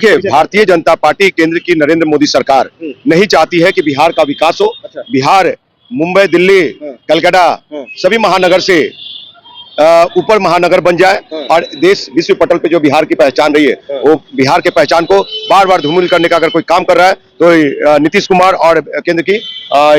देखिए, भारतीय जनता पार्टी केंद्र की नरेंद्र मोदी सरकार नहीं चाहती है कि बिहार का विकास हो। बिहार मुंबई, दिल्ली, कलकत्ता सभी महानगर से ऊपर महानगर बन जाए और देश विश्व पटल पे जो बिहार की पहचान रही है वो बिहार के पहचान को बार बार धूमिल करने का अगर कोई काम कर रहा है तो नीतीश कुमार और केंद्र की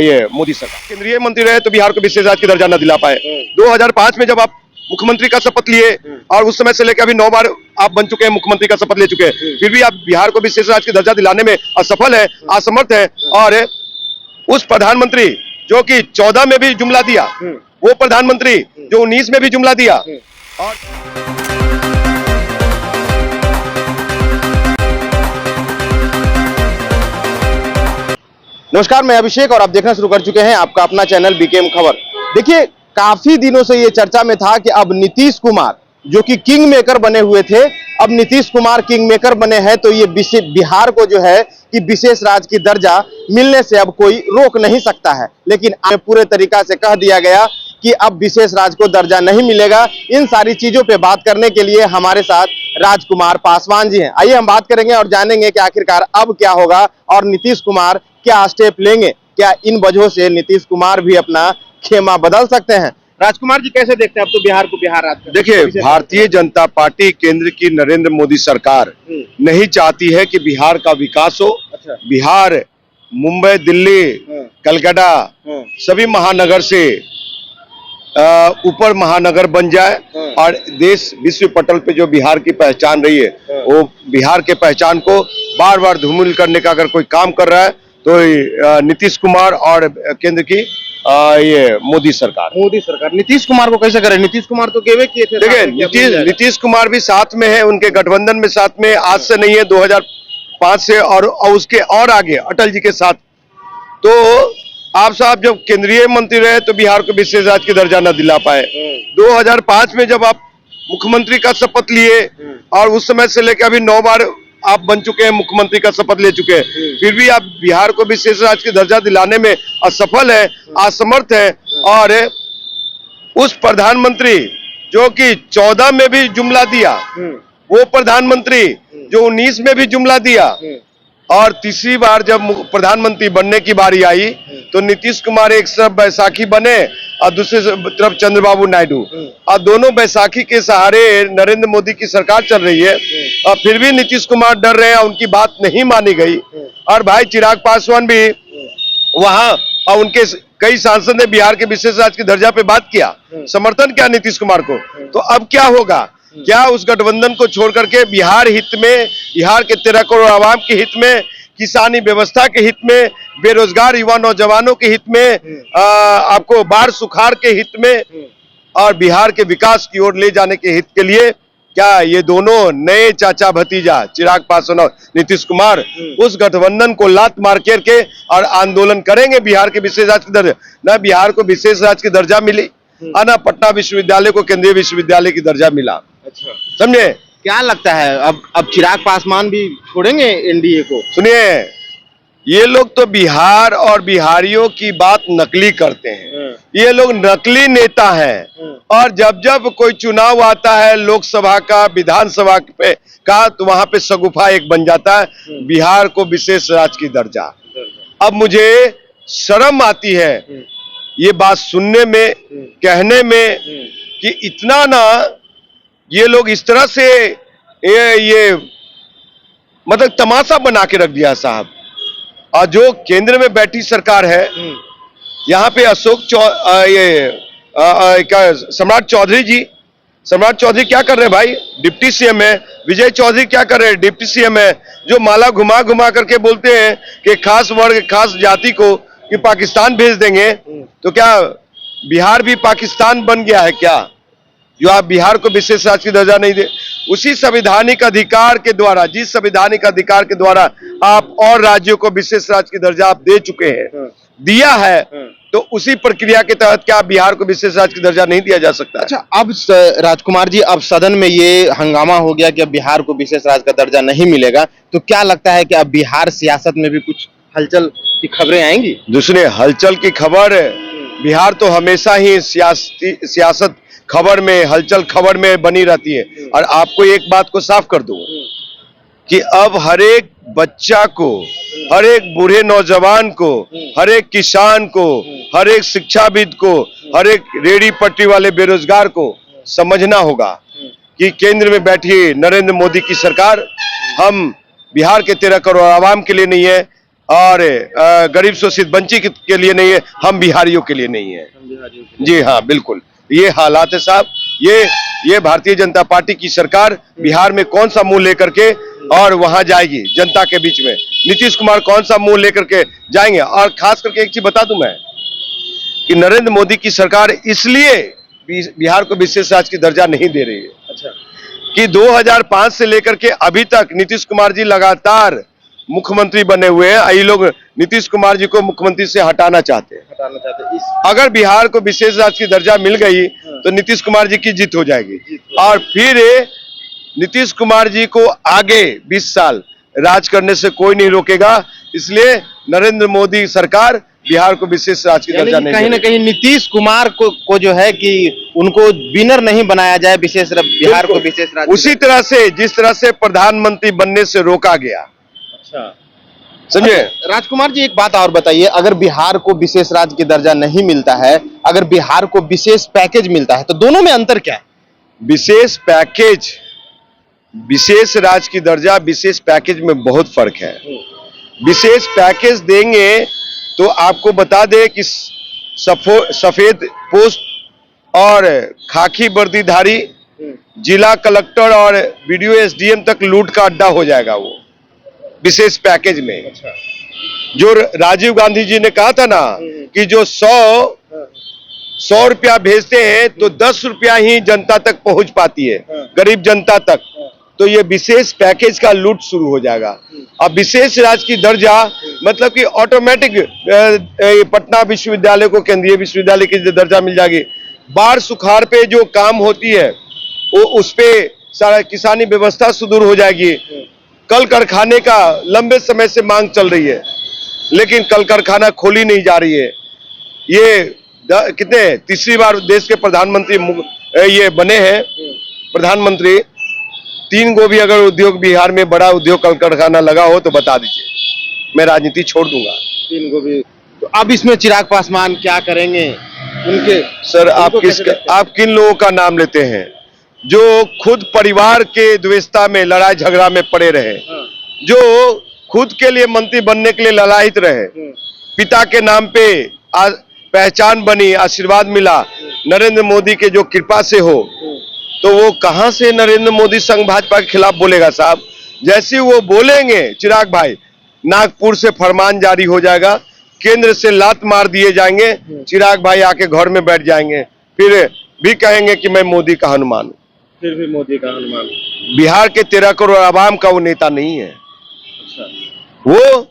ये मोदी सरकार। केंद्रीय मंत्री रहे तो बिहार को विशेष राज्य का दर्जा न दिला पाए। 2005 में जब आप मुख्यमंत्री का शपथ लिए और उस समय से लेकर अभी 9 बार आप बन चुके हैं, मुख्यमंत्री का शपथ ले चुके हैं, फिर भी आप बिहार को विशेष राज्य का दर्जा दिलाने में असफल है, असमर्थ है। और उस प्रधानमंत्री जो कि 14 में भी जुमला दिया, वो प्रधानमंत्री जो 19 में भी जुमला दिया और नमस्कार, मैं अभिषेक और आप देखना शुरू कर चुके हैं आपका अपना चैनल बीकेएम खबर। देखिए, काफी दिनों से ये चर्चा में था कि अब नीतीश कुमार जो कि किंग मेकर बने हुए थे, अब नीतीश कुमार किंग मेकर बने हैं तो ये बिहार को जो है कि विशेष राज्य की दर्जा मिलने से अब कोई रोक नहीं सकता है। लेकिन पूरे तरीका से कह दिया गया कि अब विशेष राज्य को दर्जा नहीं मिलेगा। इन सारी चीजों पे बात करने के लिए हमारे साथ राजकुमार पासवान जी हैं। आइए हम बात करेंगे और जानेंगे कि आखिरकार अब क्या होगा और नीतीश कुमार क्या स्टेप लेंगे। क्या इन वजहों से नीतीश कुमार भी अपना खेमा बदल सकते हैं? राजकुमार जी, कैसे देखते हैं अब तो बिहार को बिहार राज्य? देखिए, भारतीय जनता पार्टी केंद्र की नरेंद्र मोदी सरकार नहीं चाहती है कि बिहार का विकास हो। बिहार मुंबई, दिल्ली, कलकत्ता सभी महानगर से ऊपर महानगर बन जाए और देश विश्व पटल पे जो बिहार की पहचान रही है वो बिहार के पहचान को बार बार धूमिल करने का अगर कोई काम कर रहा है तो नीतीश कुमार और केंद्र की ये मोदी सरकार। नीतीश कुमार को कैसे करें? नीतीश कुमार तो केवे किए थे। देखिए, नीतीश कुमार भी साथ में है, उनके गठबंधन में साथ में, आज से नहीं है 2005 से और उसके और आगे अटल जी के साथ। तो आप साहब जब केंद्रीय मंत्री रहे तो बिहार को विशेष राज्य की दर्जा न दिला पाए। 2005 में जब आप मुख्यमंत्री का शपथ लिए और उस समय से लेकर अभी 9 बार आप बन चुके हैं, मुख्यमंत्री का शपथ ले चुके हैं, फिर भी आप बिहार को विशेष राज्य की दर्जा दिलाने में असफल है, असमर्थ है। और उस प्रधानमंत्री जो कि 14 में भी जुमला दिया, वो प्रधानमंत्री जो 19 में भी जुमला दिया और तीसरी बार जब प्रधानमंत्री बनने की बारी आई तो नीतीश कुमार एक तरफ बैसाखी बने और दूसरी तरफ चंद्रबाबू नायडू, और दोनों बैसाखी के सहारे नरेंद्र मोदी की सरकार चल रही है और फिर भी नीतीश कुमार डर रहे हैं, उनकी बात नहीं मानी गई। और भाई चिराग पासवान भी वहां और उनके कई सांसद ने बिहार के विशेष राज्य की दर्जा पे बात किया, समर्थन किया नीतीश कुमार को। तो अब क्या होगा? क्या उस गठबंधन को छोड़ करके बिहार हित में, बिहार के 13 करोड़ आवाम के हित में, किसानी व्यवस्था के हित में, बेरोजगार युवा नौजवानों के हित में, आपको बाढ़ सुखाड़ के हित में और बिहार के विकास की ओर ले जाने के हित के लिए क्या ये दोनों नए चाचा भतीजा चिराग पासवान और नीतीश कुमार उस गठबंधन को लात मार करके और आंदोलन करेंगे बिहार के विशेष राज्य की दर्जा? न बिहार को विशेष राज्य की दर्जा मिली और न पटना विश्वविद्यालय को केंद्रीय विश्वविद्यालय की दर्जा मिला। अच्छा, समझे? क्या लगता है अब चिराग पासवान भी छोड़ेंगे एनडीए को? सुनिए, ये लोग तो बिहार और बिहारियों की बात नकली करते हैं। ये लोग नकली नेता हैं और जब जब कोई चुनाव आता है लोकसभा का, विधानसभा पे का, तो वहां पे शगुफा एक बन जाता है बिहार को विशेष राज्य की दर्जा। अब मुझे शर्म आती है ये बात सुनने में, कहने में कि इतना ना ये लोग इस तरह से ये मतलब तमाशा बना के रख दिया साहब। और जो केंद्र में बैठी सरकार है, यहाँ पे सम्राट चौधरी क्या कर रहे हैं भाई? डिप्टी सीएम है। विजय चौधरी क्या कर रहे हैं? डिप्टी सीएम है, जो माला घुमा घुमा करके बोलते हैं कि खास वर्ग, खास जाति को कि पाकिस्तान भेज देंगे। तो क्या बिहार भी पाकिस्तान बन गया है क्या, जो आप बिहार को विशेष राज्य की दर्जा नहीं दे? उसी संवैधानिक अधिकार के द्वारा, जिस संवैधानिक अधिकार के द्वारा आप और राज्यों को विशेष राज्य की दर्जा आप दे चुके हैं, दिया है, तो उसी प्रक्रिया के तहत क्या बिहार को विशेष राज्य की दर्जा नहीं दिया जा सकता? अच्छा, अब राजकुमार जी, अब सदन में ये हंगामा हो गया कि अब बिहार को विशेष राज्य का दर्जा नहीं मिलेगा, तो क्या लगता है कि अब बिहार सियासत में भी कुछ हलचल की खबरें आएंगी? दूसरे हलचल की खबर, बिहार तो हमेशा ही सियासत खबर में, हलचल खबर में बनी रहती है। और आपको एक बात को साफ कर दूं कि अब हर एक बच्चा को, हर एक बूढ़े नौजवान को, हर एक किसान को, हर एक शिक्षाविद को, हर एक रेहड़ी पटरी वाले बेरोजगार को समझना होगा कि केंद्र में बैठी नरेंद्र मोदी की सरकार हम बिहार के 13 करोड़ आवाम के लिए नहीं है और गरीब शोषित वंचित के लिए नहीं है, हम बिहारियों के लिए नहीं है। जी हाँ, बिल्कुल ये हालात है साहब। ये भारतीय जनता पार्टी की सरकार बिहार में कौन सा मुंह लेकर के और वहां जाएगी जनता के बीच में? नीतीश कुमार कौन सा मुंह लेकर के जाएंगे? और खास करके एक चीज बता दूं मैं कि नरेंद्र मोदी की सरकार इसलिए बिहार को विशेष राज्य की दर्जा नहीं दे रही है। अच्छा। कि 2005 से लेकर के अभी तक नीतीश कुमार जी लगातार मुख्यमंत्री बने हुए हैं। ये लोग नीतीश कुमार जी को मुख्यमंत्री से हटाना चाहते हैं। अगर बिहार को विशेष राज्य की दर्जा मिल गई तो नीतीश कुमार जी की जीत हो जाएगी और फिर नीतीश कुमार जी को आगे 20 साल राज करने से कोई नहीं रोकेगा। इसलिए नरेंद्र मोदी सरकार बिहार को विशेष राज्य की दर्जा नहीं, कहीं ना कहीं नीतीश कुमार को जो है कि उनको विनर नहीं बनाया जाए विशेष बिहार को विशेष राज्य। उसी तरह से जिस तरह से प्रधानमंत्री बनने से रोका गया। अच्छा, समझे? राजकुमार जी एक बात और बताइए, अगर बिहार को विशेष राज्य की दर्जा नहीं मिलता है, अगर बिहार को विशेष पैकेज मिलता है, तो दोनों में अंतर क्या है? विशेष पैकेज, विशेष राज्य की दर्जा, विशेष पैकेज में बहुत फर्क है। विशेष पैकेज देंगे तो आपको बता दे कि सफेद पोस्ट और खाकी वर्दीधारी जिला कलेक्टर और बीडीओ एसडीएम तक लूट का अड्डा हो जाएगा वो विशेष पैकेज में। अच्छा। जो राजीव गांधी जी ने कहा था ना कि जो 100 रुपया भेजते हैं तो 10 रुपया ही जनता तक पहुंच पाती है, गरीब जनता तक। तो ये विशेष पैकेज का लूट शुरू हो जाएगा। अब विशेष राज्य की दर्जा मतलब कि ऑटोमेटिक पटना विश्वविद्यालय को केंद्रीय विश्वविद्यालय की दर्जा मिल जाएगी। बाढ़ सुखाड़ पे जो काम होती है वो उस पे सारा किसानी व्यवस्था सुदूर हो जाएगी। कल कारखाने का लंबे समय से मांग चल रही है लेकिन कल कारखाना खोली नहीं जा रही है। ये कितने तीसरी बार देश के प्रधानमंत्री ये बने हैं प्रधानमंत्री। 3 गो भी अगर उद्योग बिहार में बड़ा उद्योग कल कारखाना लगा हो तो बता दीजिए, मैं राजनीति छोड़ दूंगा। 3 गो भी। तो अब इसमें चिराग पासवान क्या करेंगे? उनके सर आप किन लोगों का नाम लेते हैं जो खुद परिवार के द्वेषता में लड़ाई झगड़ा में पड़े रहे, जो खुद के लिए मंत्री बनने के लिए ललायित रहे, पिता के नाम पे पहचान बनी, आशीर्वाद मिला नरेंद्र मोदी के जो कृपा से हो, तो वो कहां से नरेंद्र मोदी संघ भाजपा के खिलाफ बोलेगा साहब? जैसे ही वो बोलेंगे चिराग भाई, नागपुर से फरमान जारी हो जाएगा, केंद्र से लात मार दिए जाएंगे, चिराग भाई आके घर में बैठ जाएंगे, फिर भी कहेंगे कि मैं मोदी का हनुमान हूं। फिर भी मोदी का हनुमान। बिहार के 13 करोड़ आवाम का वो नेता नहीं है। अच्छा। वो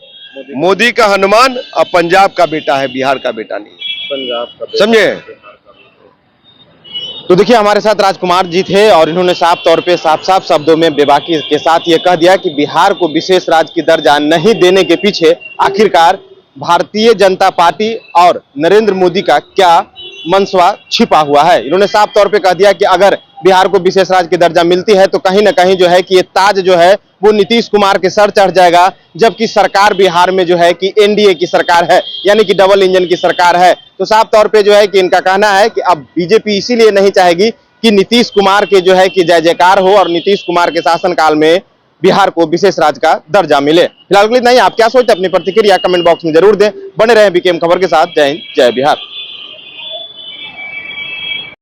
मोदी का हनुमान और पंजाब का बेटा है, बिहार का बेटा नहीं है। पंजाब का बेटा, समझे? तो देखिए हमारे साथ राजकुमार जी थे और इन्होंने साफ तौर पे साफ शब्दों में बेबाकी के साथ ये कह दिया कि बिहार को विशेष राज्य की दर्जा नहीं देने के पीछे आखिरकार भारतीय जनता पार्टी और नरेंद्र मोदी का क्या मनसवा छिपा हुआ है। इन्होंने साफ तौर पे कह दिया कि अगर बिहार को विशेष राज्य की दर्जा मिलती है तो कहीं ना कहीं जो है कि ये ताज जो है वो नीतीश कुमार के सर चढ़ जाएगा, जबकि सरकार बिहार में जो है कि एनडीए की सरकार है, यानी कि डबल इंजन की सरकार है। तो साफ तौर पे जो है कि इनका कहना है कि अब बीजेपी इसीलिए नहीं चाहेगी कि नीतीश कुमार के जो है कि जय जयकार हो और नीतीश कुमार के शासनकाल में बिहार को विशेष राज्य का दर्जा मिले। फिलहाल नहीं, आप क्या सोचते हैं अपनी प्रतिक्रिया कमेंट बॉक्स में जरूर दें। बने रहें बीकेएम खबर के साथ। जय हिंद, जय बिहार।